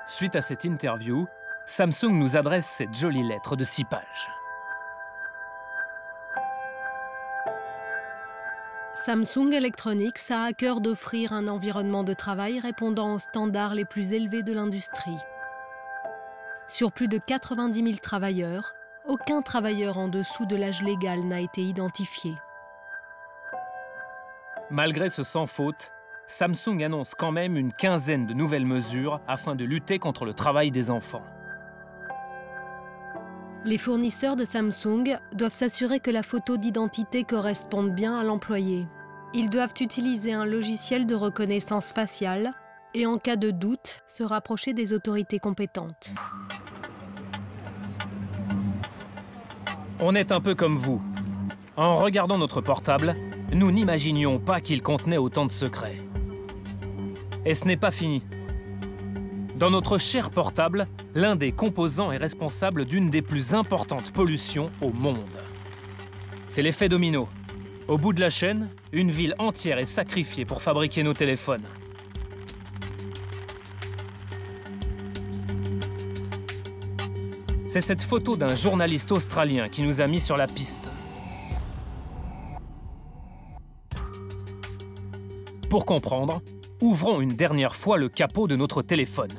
Suite à cette interview, Samsung nous adresse cette jolie lettre de 6 pages. Samsung Electronics a à cœur d'offrir un environnement de travail répondant aux standards les plus élevés de l'industrie. Sur plus de 90 000 travailleurs, aucun travailleur en dessous de l'âge légal n'a été identifié. Malgré ce sans faute, Samsung annonce quand même une quinzaine de nouvelles mesures afin de lutter contre le travail des enfants. Les fournisseurs de Samsung doivent s'assurer que la photo d'identité corresponde bien à l'employé. Ils doivent utiliser un logiciel de reconnaissance faciale et, en cas de doute, se rapprocher des autorités compétentes. On est un peu comme vous. En regardant notre portable, nous n'imaginions pas qu'il contenait autant de secrets. Et ce n'est pas fini. Dans notre cher portable, l'un des composants est responsable d'une des plus importantes pollutions au monde. C'est l'effet domino. Au bout de la chaîne, une ville entière est sacrifiée pour fabriquer nos téléphones. C'est cette photo d'un journaliste australien qui nous a mis sur la piste. Pour comprendre, ouvrons une dernière fois le capot de notre téléphone.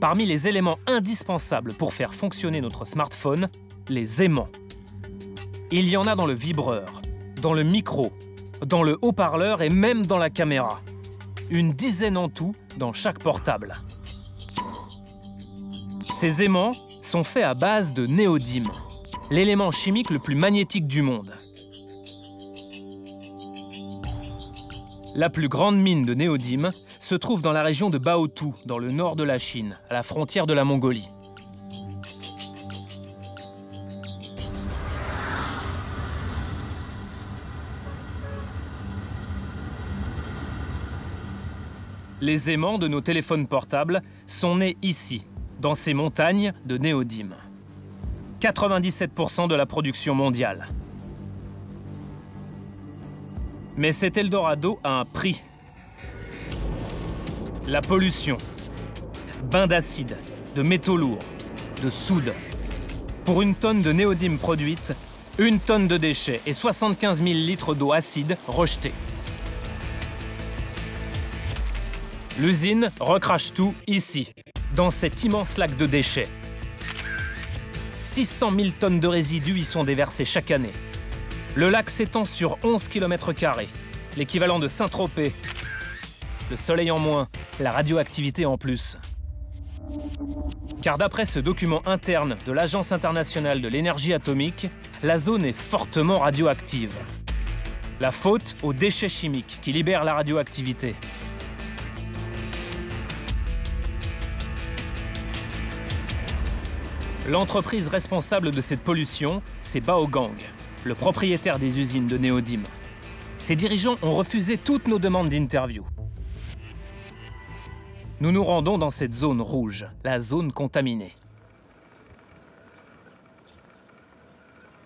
Parmi les éléments indispensables pour faire fonctionner notre smartphone, les aimants. Il y en a dans le vibreur, dans le micro, dans le haut-parleur et même dans la caméra. Une dizaine en tout dans chaque portable. Ces aimants sont faits à base de néodyme, l'élément chimique le plus magnétique du monde. La plus grande mine de néodyme se trouve dans la région de Baotou, dans le nord de la Chine, à la frontière de la Mongolie. Les aimants de nos téléphones portables sont nés ici, dans ces montagnes de néodyme. 97% de la production mondiale. Mais cet Eldorado a un prix. La pollution. Bains d'acide, de métaux lourds, de soude. Pour une tonne de néodyme produite, 1 tonne de déchets et 75 000 litres d'eau acide rejetés. L'usine recrache tout ici, dans cet immense lac de déchets. 600 000 tonnes de résidus y sont déversés chaque année. Le lac s'étend sur 11 km², l'équivalent de Saint-Tropez. Le soleil en moins, la radioactivité en plus. Car d'après ce document interne de l'Agence internationale de l'énergie atomique, la zone est fortement radioactive. La faute aux déchets chimiques qui libèrent la radioactivité. L'entreprise responsable de cette pollution, c'est Baogang, le propriétaire des usines de néodyme. Ses dirigeants ont refusé toutes nos demandes d'interview. Nous nous rendons dans cette zone rouge, la zone contaminée.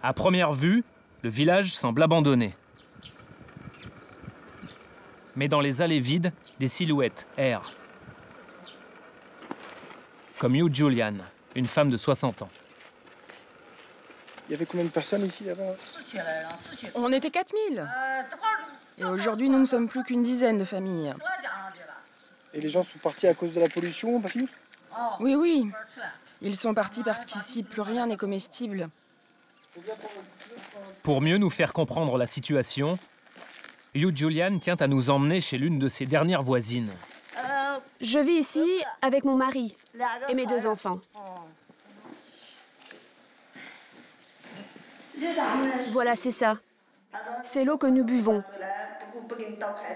À première vue, le village semble abandonné. Mais dans les allées vides, des silhouettes errent. Comme Yu Julian, une femme de 60 ans. Il y avait combien de personnes ici avant? On était 4000. Et aujourd'hui, nous ne sommes plus qu'une dizaine de familles. Et les gens sont partis à cause de la pollution aussi? Oui, oui. Ils sont partis parce qu'ici, plus rien n'est comestible. Pour mieux nous faire comprendre la situation, Yu Julian tient à nous emmener chez l'une de ses dernières voisines. Je vis ici avec mon mari et mes 2 enfants. Voilà, c'est ça. C'est l'eau que nous buvons.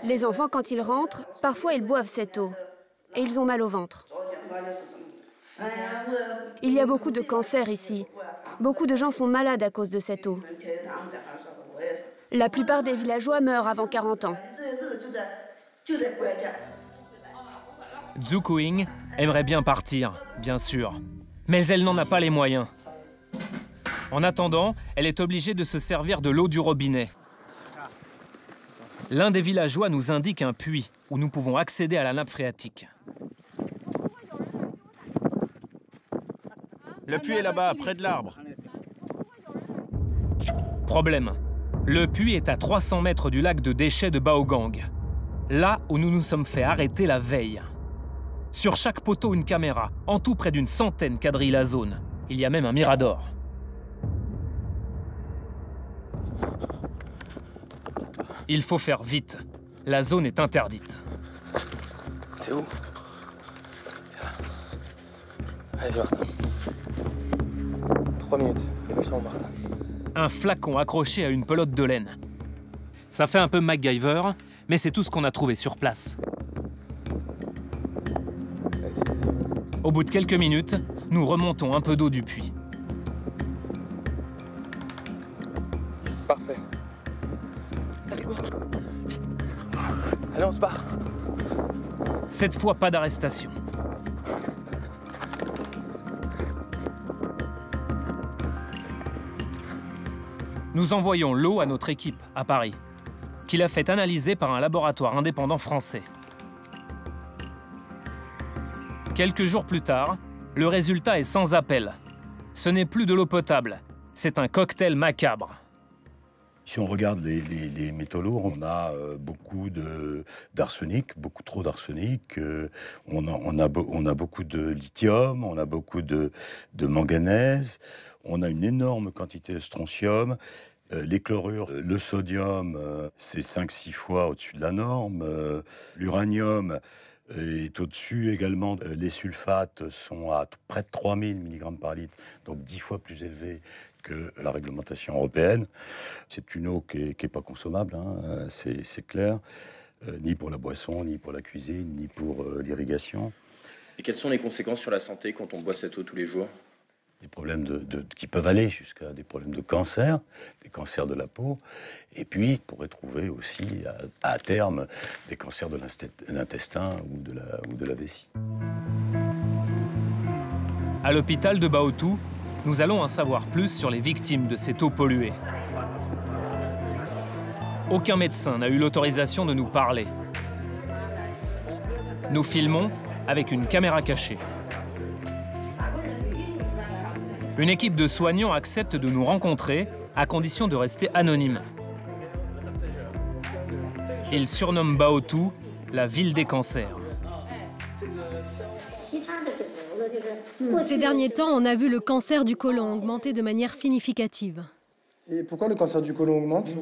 Les enfants, quand ils rentrent, parfois ils boivent cette eau. Et ils ont mal au ventre. Il y a beaucoup de cancers ici. Beaucoup de gens sont malades à cause de cette eau. La plupart des villageois meurent avant 40 ans. Zhu Kuing aimerait bien partir, bien sûr. Mais elle n'en a pas les moyens. En attendant, elle est obligée de se servir de l'eau du robinet. L'un des villageois nous indique un puits où nous pouvons accéder à la nappe phréatique. Le puits est là-bas, près de l'arbre. Problème. Le puits est à 300 mètres du lac de déchets de Baogang. Là où nous nous sommes fait arrêter la veille. Sur chaque poteau, une caméra. En tout, près d'une centaine quadrillent la zone. Il y a même un mirador. Il faut faire vite. La zone est interdite. C'est où? Vas-y, Martin. 3 minutes. Martin. Un flacon accroché à une pelote de laine. Ça fait un peu MacGyver, mais c'est tout ce qu'on a trouvé sur place. Au bout de quelques minutes, nous remontons un peu d'eau du puits. Parfait. Allez, go. Allez, on se barre. Cette fois, pas d'arrestation. Nous envoyons l'eau à notre équipe, à Paris, qui l'a fait analyser par un laboratoire indépendant français. Quelques jours plus tard, le résultat est sans appel. Ce n'est plus de l'eau potable, c'est un cocktail macabre. Si on regarde les métaux lourds, on a beaucoup d'arsenic, beaucoup trop d'arsenic. On a beaucoup de lithium, on a beaucoup de manganèse. On a une énorme quantité de strontium. Les chlorures, le sodium, c'est 5-6 fois au-dessus de la norme. L'uranium est au-dessus également. Les sulfates sont à près de 3000 mg par litre, donc 10 fois plus élevés que la réglementation européenne. C'est une eau qui est pas consommable, hein, c'est clair, ni pour la boisson, ni pour la cuisine, ni pour l'irrigation. Et quelles sont les conséquences sur la santé quand on boit cette eau tous les jours? Des problèmes qui peuvent aller jusqu'à des problèmes de cancer, des cancers de la peau, et puis on pourrait trouver aussi à terme des cancers de l'intestin ou de la vessie. À l'hôpital de Baotou, nous allons en savoir plus sur les victimes de cette eau polluée. Aucun médecin n'a eu l'autorisation de nous parler. Nous filmons avec une caméra cachée. Une équipe de soignants accepte de nous rencontrer à condition de rester anonyme. Ils surnomment Baotou la ville des cancers. Ces derniers temps, on a vu le cancer du côlon augmenter de manière significative. Et pourquoi le cancer du côlon augmente?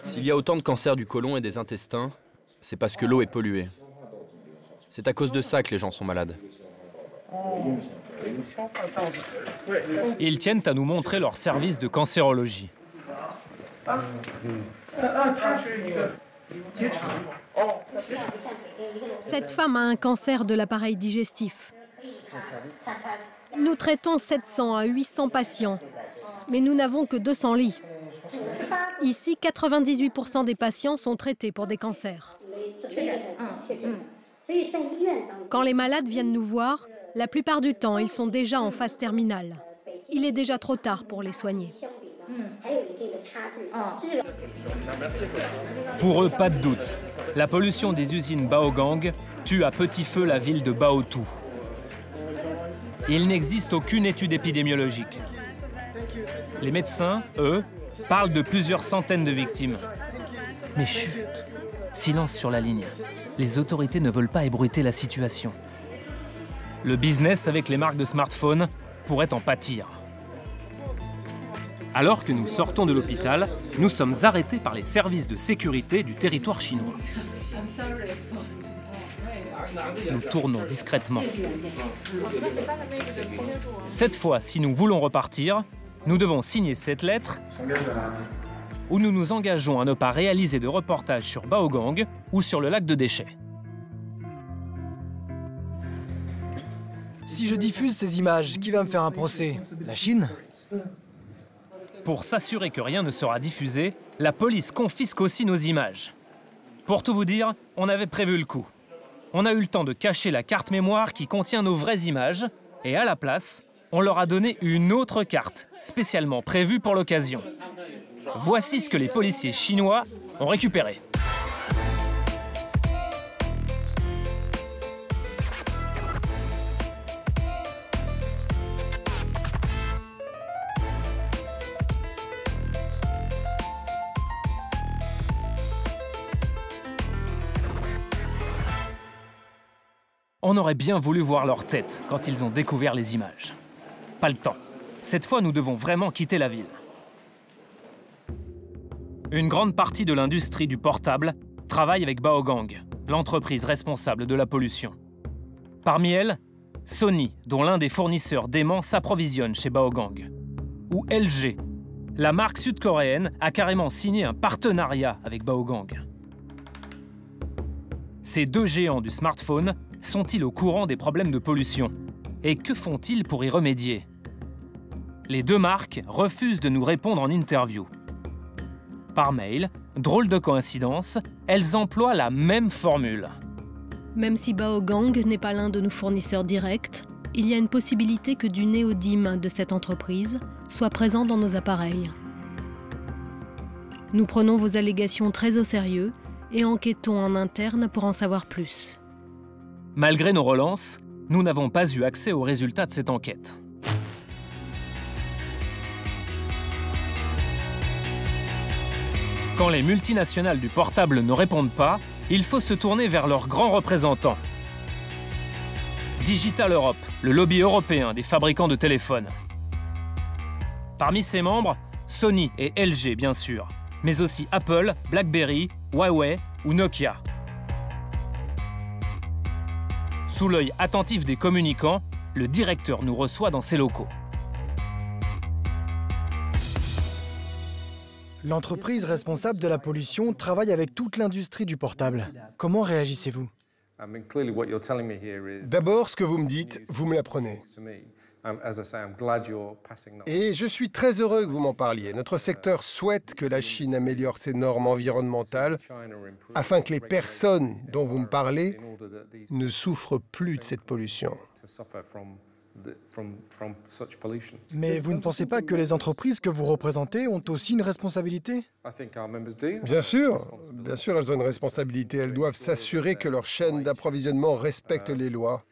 S'il y a autant de cancers du côlon et des intestins, c'est parce que l'eau est polluée. C'est à cause de ça que les gens sont malades. Ils tiennent à nous montrer leur service de cancérologie. Cette femme a un cancer de l'appareil digestif. Nous traitons 700 à 800 patients, mais nous n'avons que 200 lits. Ici, 98% des patients sont traités pour des cancers. Quand les malades viennent nous voir, la plupart du temps, ils sont déjà en phase terminale. Il est déjà trop tard pour les soigner. Pour eux, pas de doute. La pollution des usines Baogang tue à petit feu la ville de Baotou. Il n'existe aucune étude épidémiologique. Les médecins, eux, parlent de plusieurs centaines de victimes. Mais chut, silence sur la ligne. Les autorités ne veulent pas ébruiter la situation. Le business avec les marques de smartphones pourrait en pâtir. Alors que nous sortons de l'hôpital, nous sommes arrêtés par les services de sécurité du territoire chinois. Nous tournons discrètement. Cette fois, si nous voulons repartir, nous devons signer cette lettre où nous nous engageons à ne pas réaliser de reportage sur Baogang ou sur le lac de déchets. Si je diffuse ces images, qui va me faire un procès? La Chine? Pour s'assurer que rien ne sera diffusé, la police confisque aussi nos images. Pour tout vous dire, on avait prévu le coup. On a eu le temps de cacher la carte mémoire qui contient nos vraies images, et à la place, on leur a donné une autre carte, spécialement prévue pour l'occasion. Voici ce que les policiers chinois ont récupéré. On aurait bien voulu voir leur tête quand ils ont découvert les images. Pas le temps. Cette fois, nous devons vraiment quitter la ville. Une grande partie de l'industrie du portable travaille avec Baogang, l'entreprise responsable de la pollution. Parmi elles, Sony, dont l'un des fournisseurs d'aimants s'approvisionne chez Baogang. Ou LG. La marque sud-coréenne a carrément signé un partenariat avec Baogang. Ces deux géants du smartphone sont-ils au courant des problèmes de pollution? Et que font-ils pour y remédier? Les deux marques refusent de nous répondre en interview. Par mail, drôle de coïncidence, elles emploient la même formule. Même si Baogang n'est pas l'un de nos fournisseurs directs, il y a une possibilité que du néodyme de cette entreprise soit présent dans nos appareils. Nous prenons vos allégations très au sérieux et enquêtons en interne pour en savoir plus. Malgré nos relances, nous n'avons pas eu accès aux résultats de cette enquête. Quand les multinationales du portable ne répondent pas, il faut se tourner vers leurs grands représentants. Digital Europe, le lobby européen des fabricants de téléphones. Parmi ses membres, Sony et LG bien sûr, mais aussi Apple, BlackBerry, Huawei ou Nokia. Sous l'œil attentif des communicants, le directeur nous reçoit dans ses locaux. L'entreprise responsable de la pollution travaille avec toute l'industrie du portable. Comment réagissez-vous? D'abord, ce que vous me dites, vous me l'apprenez. Et je suis très heureux que vous m'en parliez. Notre secteur souhaite que la Chine améliore ses normes environnementales afin que les personnes dont vous me parlez ne souffrent plus de cette pollution. Mais vous ne pensez pas que les entreprises que vous représentez ont aussi une responsabilité? Bien sûr, elles ont une responsabilité. Elles doivent s'assurer que leur chaîne d'approvisionnement respecte les lois.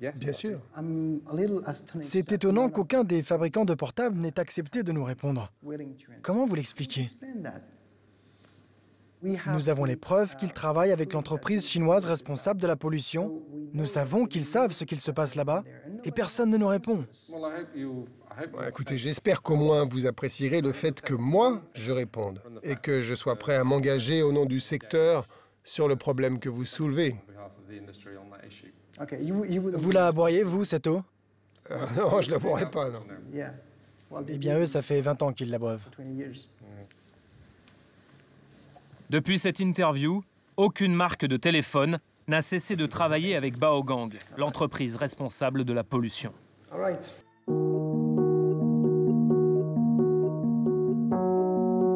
Bien sûr. C'est étonnant qu'aucun des fabricants de portables n'ait accepté de nous répondre. Comment vous l'expliquez? Nous avons les preuves qu'ils travaillent avec l'entreprise chinoise responsable de la pollution. Nous savons qu'ils savent ce qu'il se passe là-bas et personne ne nous répond. Écoutez, j'espère qu'au moins vous apprécierez le fait que moi, je réponde et que je sois prêt à m'engager au nom du secteur sur le problème que vous soulevez. Vous la boiriez, vous, cette eau? Non, je ne la boirai pas, non. Eh bien, eux, ça fait 20 ans qu'ils la boivent. Depuis cette interview, aucune marque de téléphone n'a cessé de travailler avec Baogang, l'entreprise responsable de la pollution.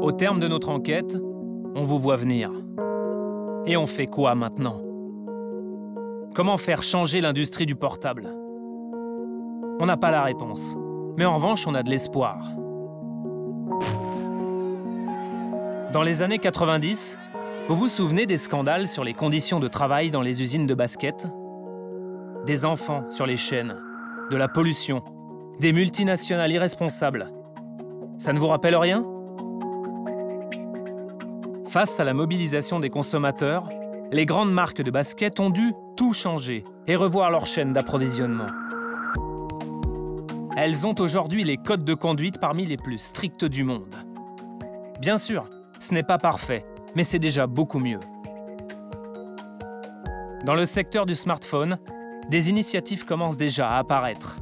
Au terme de notre enquête, on vous voit venir. Et on fait quoi maintenant? Comment faire changer l'industrie du portable? On n'a pas la réponse, mais en revanche, on a de l'espoir. Dans les années 90, vous vous souvenez des scandales sur les conditions de travail dans les usines de basket? Des enfants sur les chaînes, de la pollution, des multinationales irresponsables. Ça ne vous rappelle rien? Face à la mobilisation des consommateurs, les grandes marques de basket ont dû tout changer et revoir leur chaîne d'approvisionnement. Elles ont aujourd'hui les codes de conduite parmi les plus stricts du monde. Bien sûr, ce n'est pas parfait, mais c'est déjà beaucoup mieux. Dans le secteur du smartphone, des initiatives commencent déjà à apparaître,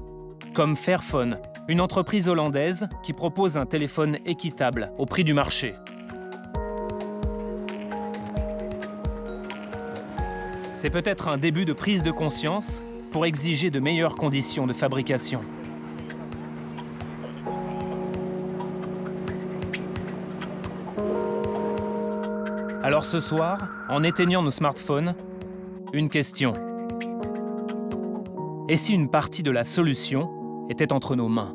comme Fairphone, une entreprise hollandaise qui propose un téléphone équitable au prix du marché. C'est peut-être un début de prise de conscience pour exiger de meilleures conditions de fabrication. Alors ce soir, en éteignant nos smartphones, une question. Et si une partie de la solution était entre nos mains ?